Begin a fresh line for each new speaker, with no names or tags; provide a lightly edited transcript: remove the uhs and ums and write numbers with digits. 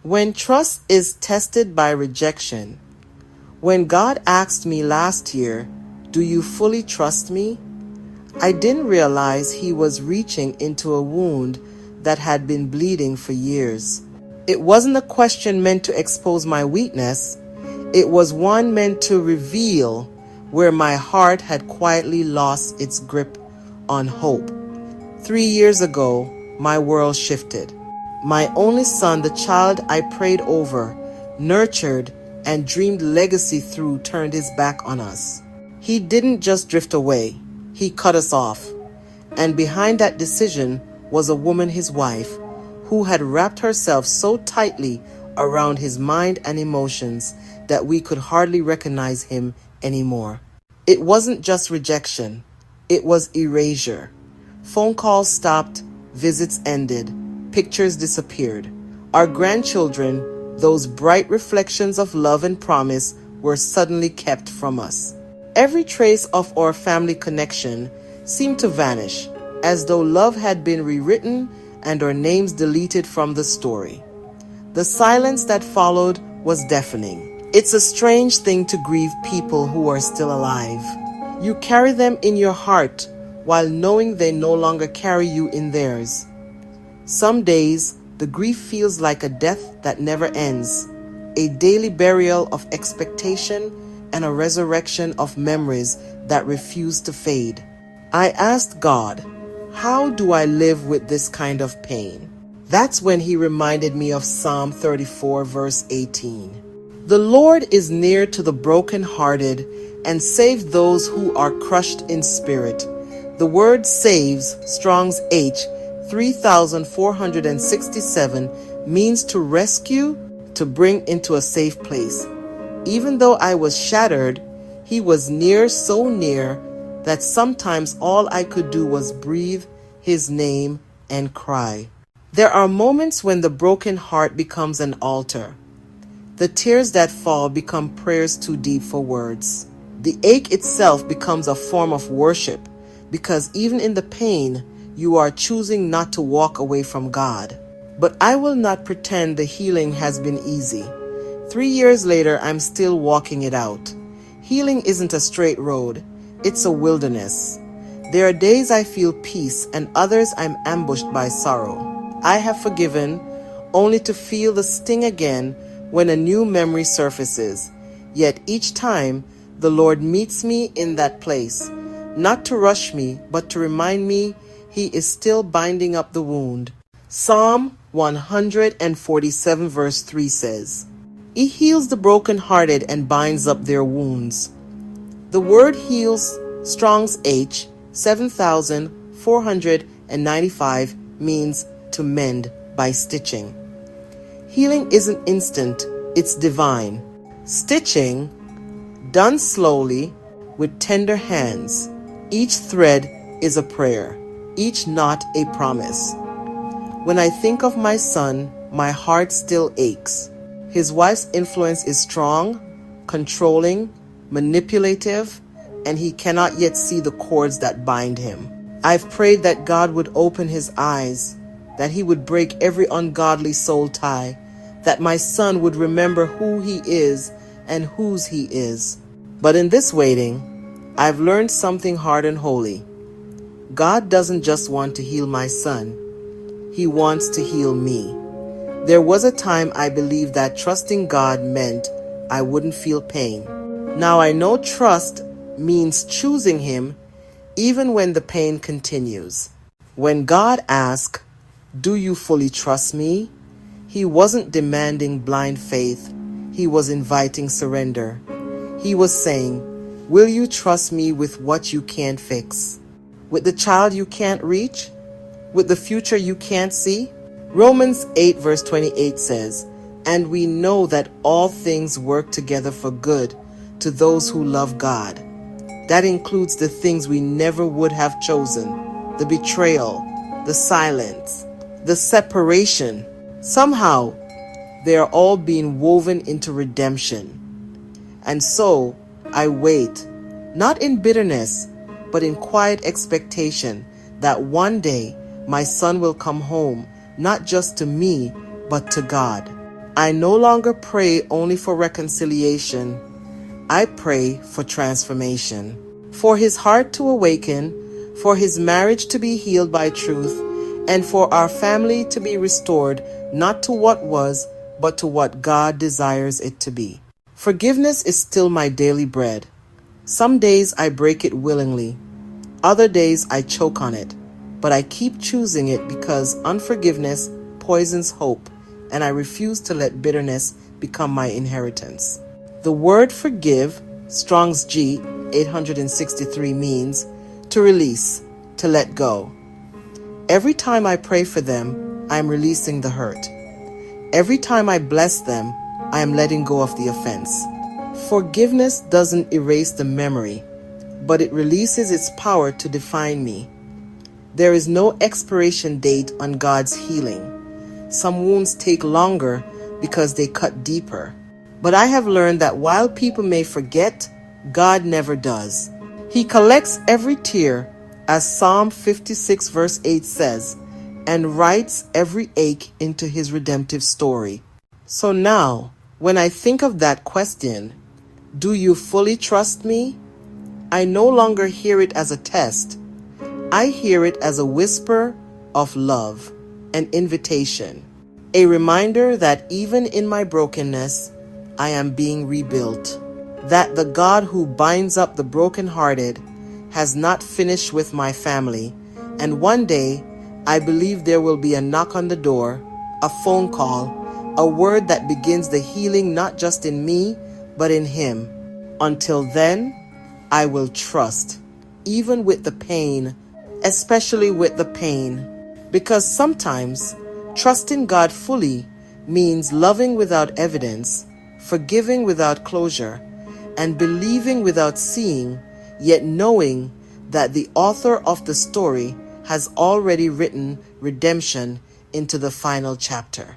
When trust is tested by rejection. When God asked me last year, "Do you fully trust me?" I didn't realize He was reaching into a wound that had been bleeding for years. It wasn't a question meant to expose my weakness. It was one meant to reveal where my heart had quietly lost its grip on hope. 3 years ago, my world shifted. My only son, the child I prayed over, nurtured, and dreamed legacy through, turned his back on us. He didn't just drift away, he cut us off. And behind that decision was a woman, his wife, who had wrapped herself so tightly around his mind and emotions that we could hardly recognize him anymore. It wasn't just rejection, it was erasure. Phone calls stopped, visits ended, pictures disappeared. Our grandchildren, those bright reflections of love and promise, were suddenly kept from us. Every trace of our family connection seemed to vanish, as though love had been rewritten and our names deleted from the story. The silence that followed was deafening. It's a strange thing to grieve people who are still alive. You carry them in your heart while knowing they no longer carry you in theirs. Some days, the grief feels like a death that never ends, a daily burial of expectation and a resurrection of memories that refuse to fade. I asked God, how do I live with this kind of pain? That's when He reminded me of Psalm 34, verse 18. The Lord is near to the brokenhearted and saves those who are crushed in spirit. The word saves, Strong's H, 3467, means to rescue, to bring into a safe place. Even though I was shattered, He was near, so near that sometimes all I could do was breathe His name and cry. There are moments when the broken heart becomes an altar. The tears that fall become prayers too deep for words. The ache itself becomes a form of worship, because even in the pain, you are choosing not to walk away from God. But I will not pretend the healing has been easy. 3 years later, I'm still walking it out. Healing isn't a straight road. It's a wilderness. There are days I feel peace and others I'm ambushed by sorrow. I have forgiven, only to feel the sting again when a new memory surfaces. Yet each time, the Lord meets me in that place, not to rush me, but to remind me He is still binding up the wound. Psalm 147 verse 3 says, He heals the brokenhearted and binds up their wounds. The word heals, Strong's H, 7495, means to mend by stitching. Healing isn't instant, it's divine. Stitching, done slowly, with tender hands. Each thread is a prayer, each knot a promise. When I think of my son, my heart still aches. His wife's influence is strong, controlling, manipulative, and he cannot yet see the cords that bind him. I've prayed that God would open his eyes, that He would break every ungodly soul tie, that my son would remember who he is and whose he is. But in this waiting, I've learned something hard and holy. God doesn't just want to heal my son. He wants to heal me. There was a time I believed that trusting God meant I wouldn't feel pain. Now I know trust means choosing Him even when the pain continues. When God asked, "Do you fully trust me?" He wasn't demanding blind faith. He was inviting surrender. He was saying, "Will you trust me with what you can't fix? With the child you can't reach? With the future you can't see?" Romans 8 verse 28 says, "And we know that all things work together for good to those who love God." That includes the things we never would have chosen, the betrayal, the silence, the separation. Somehow, they are all being woven into redemption. And so, I wait, not in bitterness, but in quiet expectation that one day my son will come home, not just to me, but to God. I no longer pray only for reconciliation. I pray for transformation, for his heart to awaken, for his marriage to be healed by truth, and for our family to be restored not to what was, but to what God desires it to be. Forgiveness is still my daily bread. Some days I break it willingly. Other days I choke on it. But I keep choosing it because unforgiveness poisons hope, and I refuse to let bitterness become my inheritance. The word forgive, Strong's G 863, means to release, to let go. Every time I pray for them, I am releasing the hurt. Every time I bless them, I am letting go of the offense. Forgiveness doesn't erase the memory, but it releases its power to define me. There is no expiration date on God's healing. Some wounds take longer because they cut deeper. But I have learned that while people may forget, God never does. He collects every tear, as Psalm 56 verse 8 says, and writes every ache into his redemptive story. So now, when I think of that question, do you fully trust me? I no longer hear it as a test. I hear it as a whisper of love, an invitation, a reminder that even in my brokenness, I am being rebuilt, that the God who binds up the brokenhearted has not finished with my family, and one day I believe there will be a knock on the door, a phone call, a word that begins the healing not just in me, but in him. Until then, I will trust, even with the pain, especially with the pain, because sometimes trusting God fully means loving without evidence, forgiving without closure, and believing without seeing, yet knowing that the author of the story has already written redemption into the final chapter.